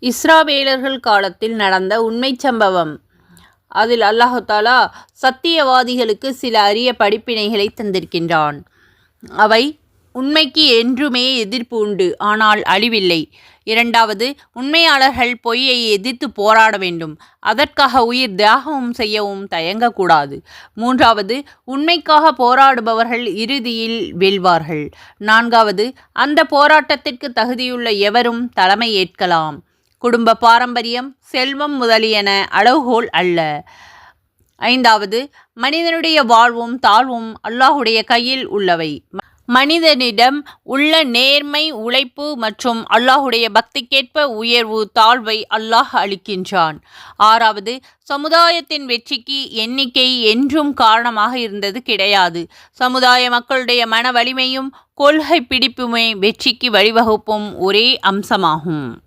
இஸ்ரவேலர்கள் காலத்தில் நடந்த உண்மைச் சம்பவம். அதில் அல்லாஹ் தஆலா சத்தியவாதிகளுக்கு சில அரிய படிப்பினைகளை தந்திருக்கின்றான். அவை உண்மைக்கு என்றுமே எதிர்ப்பு உண்டு, ஆனால் அழிவில்லை. இரண்டாவது, உண்மையாளர்கள் பொய்யை எதிர்த்து போராட வேண்டும். அதற்காக உயிர் தியாகமும் செய்யவும் தயங்கக்கூடாது. மூன்றாவது, உண்மைக்காக போராடுபவர்கள் இறுதியில் வெல்வார்கள். நான்காவது, அந்த போராட்டத்திற்கு தகுதியுள்ள எவரும் தலைமை ஏற்கலாம். குடும்ப பாரம்பரியம், செல்வம் முதலியன அளவுகோல் அல்ல. ஐந்தாவது, மனிதனுடைய வாழ்வும் தாழ்வும் அல்லாஹுடைய கையில் உள்ளவை. மனிதனிடம் உள்ள நேர்மை, உழைப்பு மற்றும் அல்லாஹுடைய பக்திக்கேற்ப உயர்வு தாழ்வை அல்லாஹ் அளிக்கின்றான். ஆறாவது, சமுதாயத்தின் வெற்றிக்கு எண்ணிக்கை என்றும் காரணமாக இருந்தது கிடையாது. சமுதாய மக்களுடைய மன வலிமையும் கொள்கை பிடிப்புமே வெற்றிக்கு வழிவகுப்பும் ஒரே அம்சமாகும்.